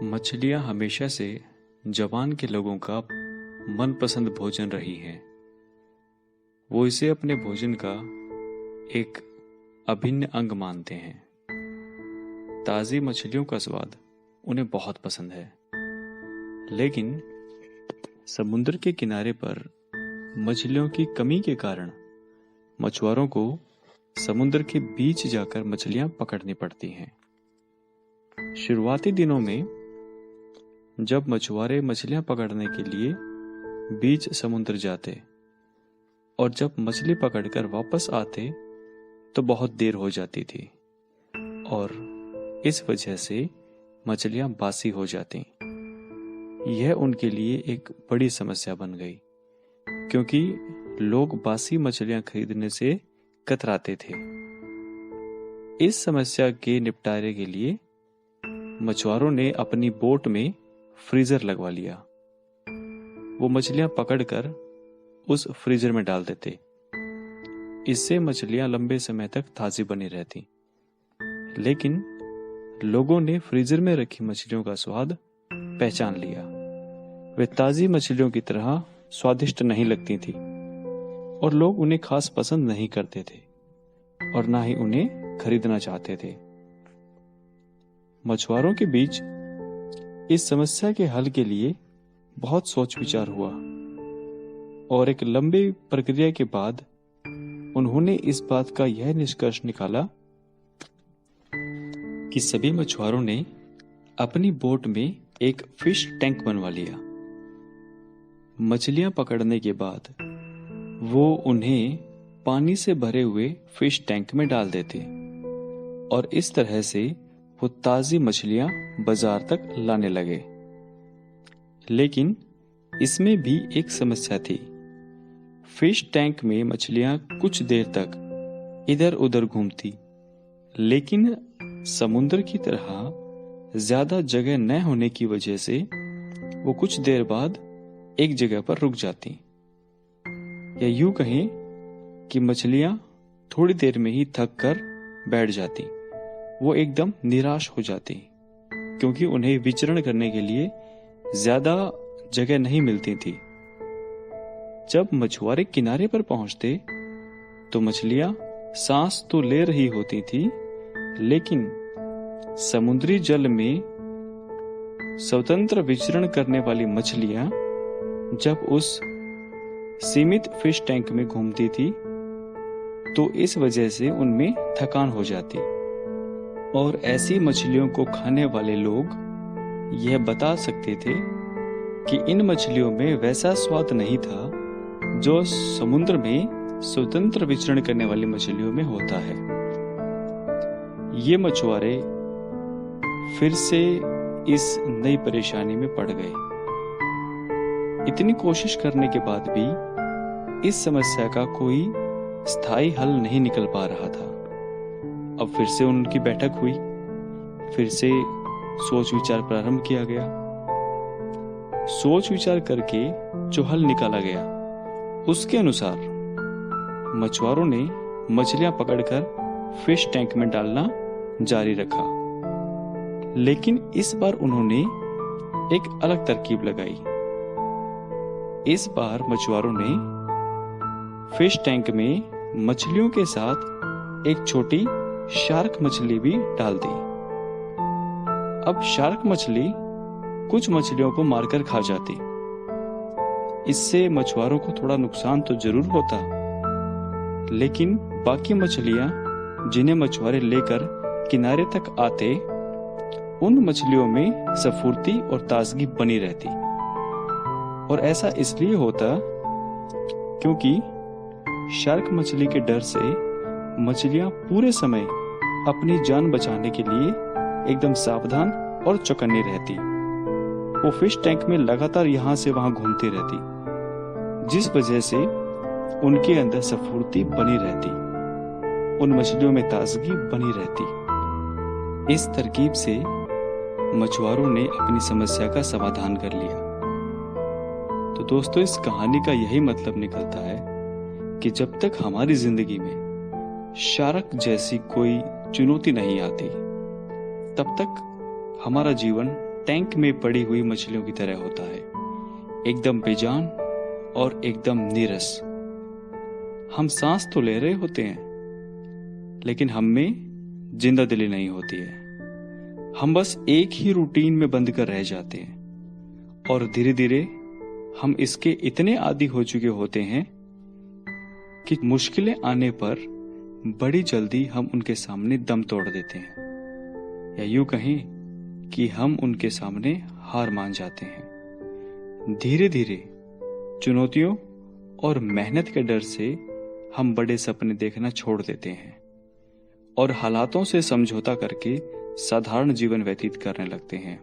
मछलियाँ हमेशा से जापान के लोगों का मनपसंद भोजन रही हैं। वो इसे अपने भोजन का एक अभिन्न अंग मानते हैं। ताज़ी मछलियों का स्वाद उन्हें बहुत पसंद है, लेकिन समुद्र के किनारे पर मछलियों की कमी के कारण मछुआरों को समुद्र के बीच जाकर मछलियां पकड़नी पड़ती हैं। शुरुआती दिनों में जब मछुआरे मछलियां पकड़ने के लिए बीच समुद्र जाते और जब मछली पकड़कर वापस आते तो बहुत देर हो जाती थी और इस वजह से मछलियां बासी हो जाती। यह उनके लिए एक बड़ी समस्या बन गई, क्योंकि लोग बासी मछलियां खरीदने से कतराते थे। इस समस्या के निपटारे के लिए मछुआरों ने अपनी बोट में फ्रीजर लगवा लिया। वो मछलियां पकड़कर उस फ्रीजर में डाल देते। इससे मछलियां लंबे समय तक ताजी बनी रहती। लेकिन लोगों ने फ्रीजर में रखी मछलियों का स्वाद पहचान लिया। वे ताजी मछलियों की तरह स्वादिष्ट नहीं लगती थी और लोग उन्हें खास पसंद नहीं करते थे और ना ही उन्हें खरीदना चाहते थे। मछुआरों के बीच इस समस्या के हल के लिए बहुत सोच विचार हुआ और एक लंबी प्रक्रिया के बाद उन्होंने इस बात का यह निष्कर्ष निकाला कि सभी मछुआरों ने अपनी बोट में एक फिश टैंक बनवा लिया। मछलियां पकड़ने के बाद वो उन्हें पानी से भरे हुए फिश टैंक में डाल देते और इस तरह से वो ताजी मछलियां बाजार तक लाने लगे। लेकिन इसमें भी एक समस्या थी। फिश टैंक में मछलियां कुछ देर तक इधर उधर घूमती, लेकिन समुद्र की तरह ज्यादा जगह न होने की वजह से वो कुछ देर बाद एक जगह पर रुक जाती। या यूं कहें कि मछलियां थोड़ी देर में ही थक कर बैठ जाती। वो एकदम निराश हो जाती, क्योंकि उन्हें विचरण करने के लिए ज्यादा जगह नहीं मिलती थी। जब मछुआरे किनारे पर पहुंचते तो मछलियां सांस तो ले रही होती थी, लेकिन समुद्री जल में स्वतंत्र विचरण करने वाली मछलियां जब उस सीमित फिश टैंक में घूमती थी तो इस वजह से उनमें थकान हो जाती। और ऐसी मछलियों को खाने वाले लोग यह बता सकते थे कि इन मछलियों में वैसा स्वाद नहीं था जो समुद्र में स्वतंत्र विचरण करने वाली मछलियों में होता है। ये मछुआरे फिर से इस नई परेशानी में पड़ गए। इतनी कोशिश करने के बाद भी इस समस्या का कोई स्थायी हल नहीं निकल पा रहा था। अब फिर से उनकी बैठक हुई, फिर से सोच विचार प्रारंभ किया गया। सोच विचार करके जो हल निकाला गया उसके अनुसार मछुआरों ने मछलियां पकड़कर फिश टैंक में डालना जारी रखा। लेकिन इस बार उन्होंने एक अलग तरकीब लगाई। इस बार मछुआरों ने फिश टैंक में मछलियों के साथ एक छोटी शार्क मछली भी डाल दी। अब शार्क मछली कुछ मछलियों को मारकर खा जाती। इससे मछुआरों को थोड़ा नुकसान तो जरूर होता, लेकिन बाकी मछलियां जिन्हें मछुआरे लेकर किनारे तक आते, उन मछलियों में स्फूर्ति और ताजगी बनी रहती। और ऐसा इसलिए होता क्योंकि शार्क मछली के डर से मछलियां पूरे समय अपनी जान बचाने के लिए एकदम सावधान और चौकन्नी रहती। वो फिश टैंक में लगातार यहां से वहां घूमती रहती, जिस वजह से उनके अंदर स्फूर्ति बनी रहती, उन मछलियों में ताजगी बनी रहती। इस तरकीब से मछुआरों ने अपनी समस्या का समाधान कर लिया। तो दोस्तों, इस कहानी का यही मतलब निकलता है कि जब तक हमारी जिंदगी में शार्क जैसी कोई चुनौती नहीं आती, तब तक हमारा जीवन टैंक में पड़ी हुई मछलियों की तरह होता है, एकदम बेजान और एकदम नीरस। हम सांस तो ले रहे होते हैं, लेकिन हम में जिंदा दिली नहीं होती है। हम बस एक ही रूटीन में बंद कर रह जाते हैं और धीरे धीरे हम इसके इतने आदी हो चुके होते हैं कि मुश्किलें आने पर बड़ी जल्दी हम उनके सामने दम तोड़ देते हैं, या यूं कहें कि हम उनके सामने हार मान जाते हैं। धीरे धीरे चुनौतियों और मेहनत के डर से हम बड़े सपने देखना छोड़ देते हैं और हालातों से समझौता करके साधारण जीवन व्यतीत करने लगते हैं।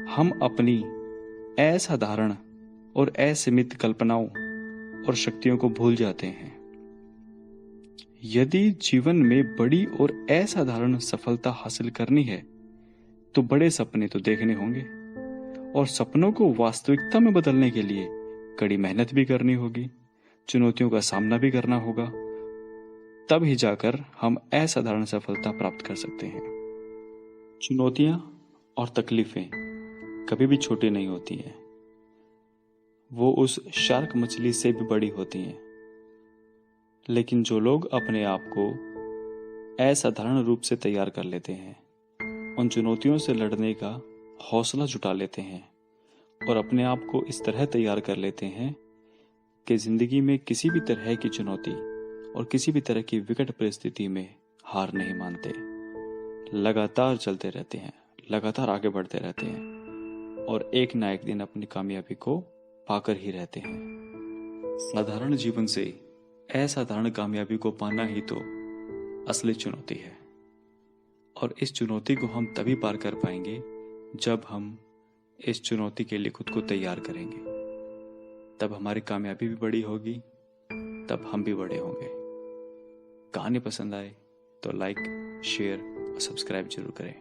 हम अपनी असाधारण और असीमित कल्पनाओं और शक्तियों को भूल जाते हैं। यदि जीवन में बड़ी और असाधारण सफलता हासिल करनी है तो बड़े सपने तो देखने होंगे और सपनों को वास्तविकता में बदलने के लिए कड़ी मेहनत भी करनी होगी, चुनौतियों का सामना भी करना होगा। तब ही जाकर हम असाधारण सफलता प्राप्त कर सकते हैं। चुनौतियां और तकलीफें कभी भी छोटी नहीं होती हैं। वो उस शार्क मछली से भी बड़ी होती हैं। लेकिन जो लोग अपने आप को असाधारण रूप से तैयार कर लेते हैं, उन चुनौतियों से लड़ने का हौसला जुटा लेते हैं और अपने आप को इस तरह तैयार कर लेते हैं कि जिंदगी में किसी भी तरह की चुनौती और किसी भी तरह की विकट परिस्थिति में हार नहीं मानते। लगातार चलते रहते हैं, लगातार आगे बढ़ते रहते हैं और एक ना एक दिन अपनी कामयाबी को पाकर ही रहते हैं। साधारण जीवन से असाधारण कामयाबी को पाना ही तो असली चुनौती है और इस चुनौती को हम तभी पार कर पाएंगे जब हम इस चुनौती के लिए खुद को तैयार करेंगे। तब हमारी कामयाबी भी बड़ी होगी, तब हम भी बड़े होंगे। कहानी पसंद आए तो लाइक, शेयर और सब्सक्राइब जरूर करें।